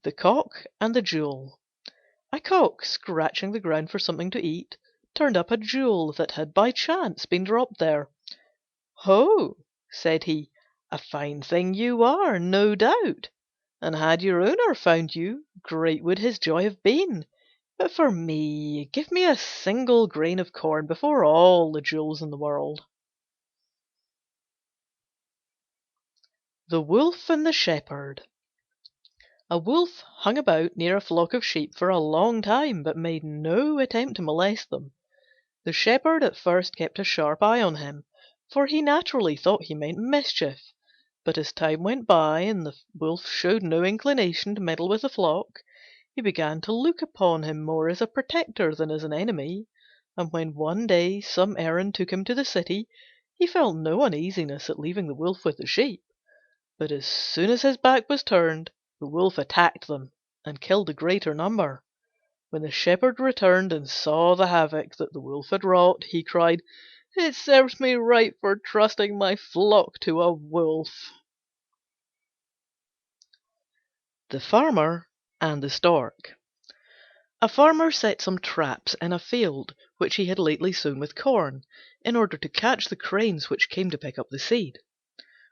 The Cock and the Jewel. A Cock, scratching the ground for something to eat, turned up a jewel that had by chance been dropped there. "Ho!" said he, "a fine thing you are, no doubt, and had your owner found you, great would his joy have been. But for me, give me a single grain of corn before all the jewels in the world." The Wolf and the Shepherd. A Wolf hung about near a flock of sheep for a long time, but made no attempt to molest them. The Shepherd at first kept a sharp eye on him, for he naturally thought he meant mischief. But as time went by, and the Wolf showed no inclination to meddle with the flock, he began to look upon him more as a protector than as an enemy, and when one day some errand took him to the city, he felt no uneasiness at leaving the Wolf with the sheep. But as soon as his back was turned, the Wolf attacked them and killed the greater number. When the Shepherd returned and saw the havoc that the Wolf had wrought, he cried, "It serves me right for trusting my flock to a wolf." The Farmer and the Stork. A Farmer set some traps in a field which he had lately sown with corn, in order to catch the cranes which came to pick up the seed.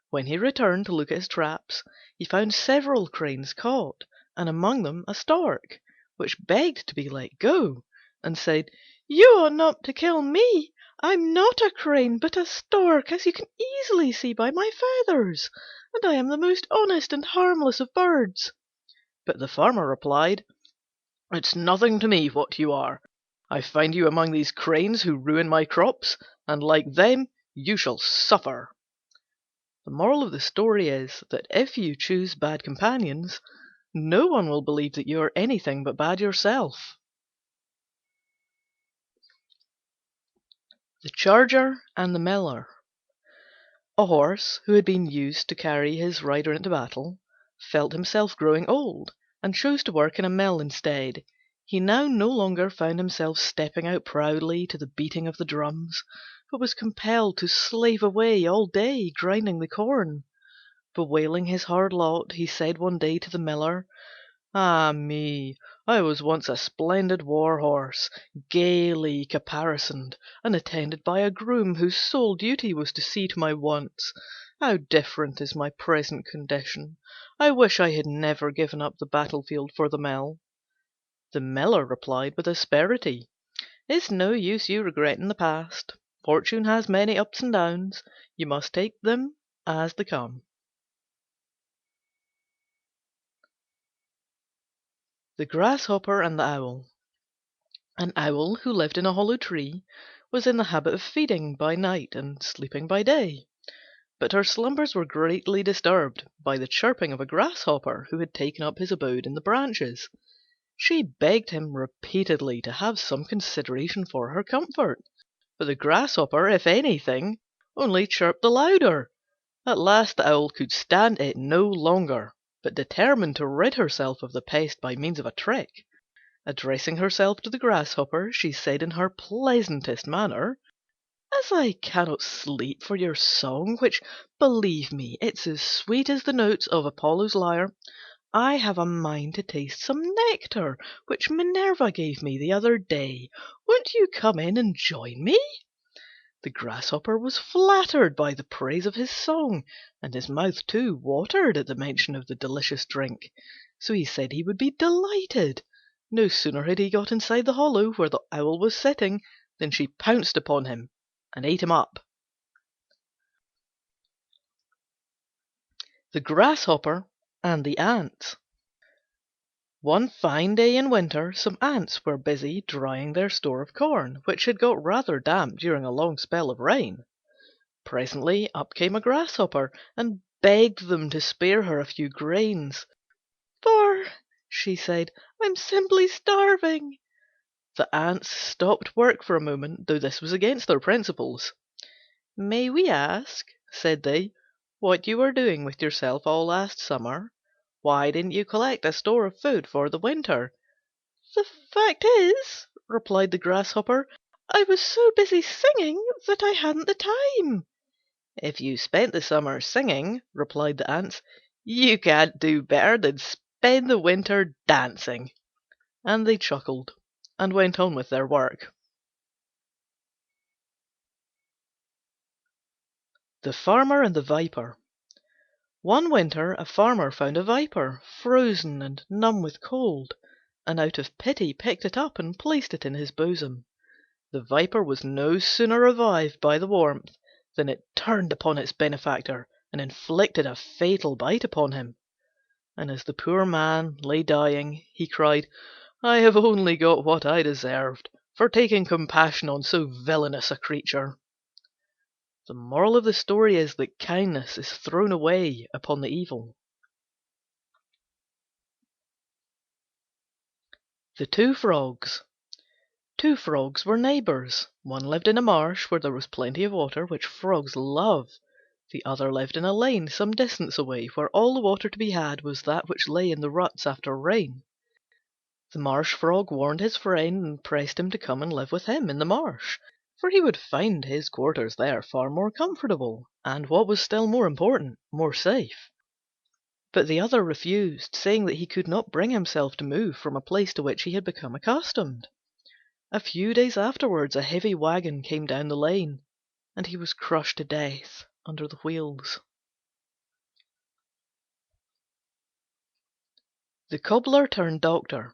When he returned to look at his traps, he found several cranes caught, and among them a Stork, which begged to be let go, and said, "You ought not to kill me. I'm not a crane, but a Stork, as you can easily see by my feathers, and I am the most honest and harmless of birds." But the Farmer replied, "It's nothing to me what you are. I find you among these cranes who ruin my crops, and like them you shall suffer." The moral of the story is that if you choose bad companions, no one will believe that you are anything but bad yourself. The Charger and the Miller. A Horse, who had been used to carry his rider into battle, felt himself growing old, and chose to work in a mill instead. He now no longer found himself stepping out proudly to the beating of the drums, but was compelled to slave away all day grinding the corn. Bewailing his hard lot, he said one day to the Miller, "Ah me! I was once a splendid war horse, gaily caparisoned, and attended by a groom whose sole duty was to see to my wants. How different is my present condition! I wish I had never given up the battlefield for the mill." The Miller replied with asperity, "It's no use you regretting the past. Fortune has many ups and downs. You must take them as they come." The Grasshopper and the Owl. An Owl who lived in a hollow tree was in the habit of feeding by night and sleeping by day. But her slumbers were greatly disturbed by the chirping of a Grasshopper who had taken up his abode in the branches. She begged him repeatedly to have some consideration for her comfort, but the Grasshopper, if anything, only chirped the louder. At last the Owl could stand it no longer, but determined to rid herself of the pest by means of a trick. Addressing herself to the Grasshopper, she said in her pleasantest manner, "As I cannot sleep for your song, which, believe me, it's as sweet as the notes of Apollo's lyre, I have a mind to taste some nectar which Minerva gave me the other day. Won't you come in and join me?" The Grasshopper was flattered by the praise of his song, and his mouth too watered at the mention of the delicious drink, so he said he would be delighted. No sooner had he got inside the hollow where the Owl was sitting than she pounced upon him and ate him up. The Grasshopper and the Ants. One fine day in winter some Ants were busy drying their store of corn, which had got rather damp during a long spell of rain. Presently up came a Grasshopper and begged them to spare her a few grains. "For," she said, "I'm simply starving." The Ants stopped work for a moment, though this was against their principles. "May we ask," said they, "what you were doing with yourself all last summer? Why didn't you collect a store of food for the winter?" "The fact is," replied the Grasshopper, "I was so busy singing that I hadn't the time." "If you spent the summer singing," replied the Ants, "you can't do better than spend the winter dancing." And they chuckled and went on with their work. The Farmer and the Viper. One winter a farmer found a viper, frozen and numb with cold, and out of pity picked it up and placed it in his bosom. The viper was no sooner revived by the warmth than it turned upon its benefactor and inflicted a fatal bite upon him. And as the poor man lay dying, he cried, "I have only got what I deserved for taking compassion on so villainous a creature." The moral of the story is that kindness is thrown away upon the evil. The Two Frogs. Two frogs were neighbours. One lived in a marsh where there was plenty of water, which frogs love. The other lived in a lane some distance away, where all the water to be had was that which lay in the ruts after rain. The marsh frog warned his friend and pressed him to come and live with him in the marsh, for he would find his quarters there far more comfortable, and, what was still more important, more safe. But the other refused, saying that he could not bring himself to move from a place to which he had become accustomed. A few days afterwards a heavy wagon came down the lane, and he was crushed to death under the wheels. The Cobbler turned Doctor.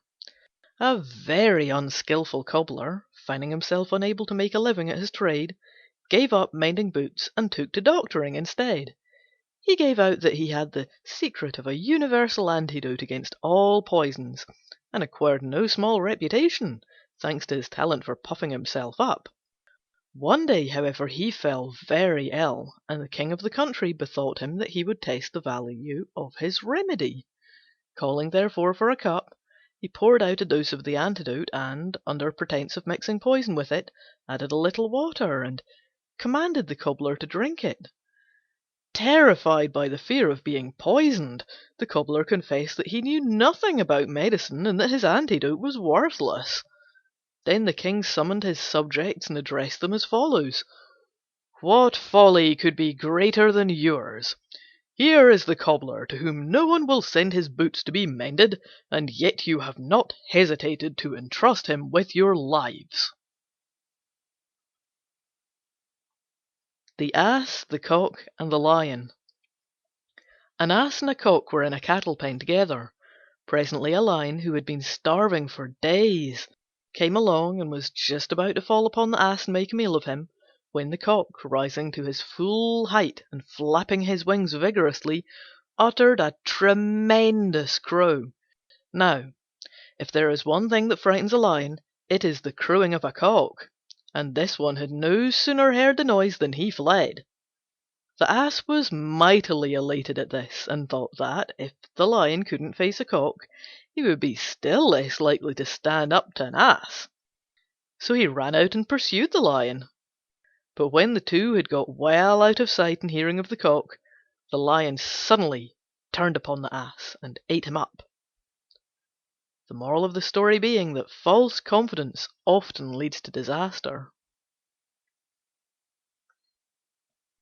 A very unskilful cobbler, finding himself unable to make a living at his trade, gave up mending boots and took to doctoring instead. He gave out that he had the secret of a universal antidote against all poisons, and acquired no small reputation, thanks to his talent for puffing himself up. One day, however, he fell very ill, and the king of the country bethought him that he would test the value of his remedy. Calling therefore for a cup, he poured out a dose of the antidote, and, under pretence of mixing poison with it, added a little water, and commanded the cobbler to drink it. Terrified by the fear of being poisoned, the cobbler confessed that he knew nothing about medicine, and that his antidote was worthless. Then the king summoned his subjects and addressed them as follows: "What folly could be greater than yours? Here is the cobbler, to whom no one will send his boots to be mended, and yet you have not hesitated to entrust him with your lives." The Ass, the Cock, and the Lion. An Ass and a Cock were in a cattle pen together. Presently a Lion, who had been starving for days, came along and was just about to fall upon the Ass and make a meal of him, when the Cock, rising to his full height and flapping his wings vigorously, uttered a tremendous crow. Now, if there is one thing that frightens a lion, it is the crowing of a cock, and this one had no sooner heard the noise than he fled. The Ass was mightily elated at this, and thought that, if the Lion couldn't face a cock, he would be still less likely to stand up to an Ass. So he ran out and pursued the Lion. But when the two had got well out of sight and hearing of the cock, the Lion suddenly turned upon the Ass and ate him up. The moral of the story being that false confidence often leads to disaster.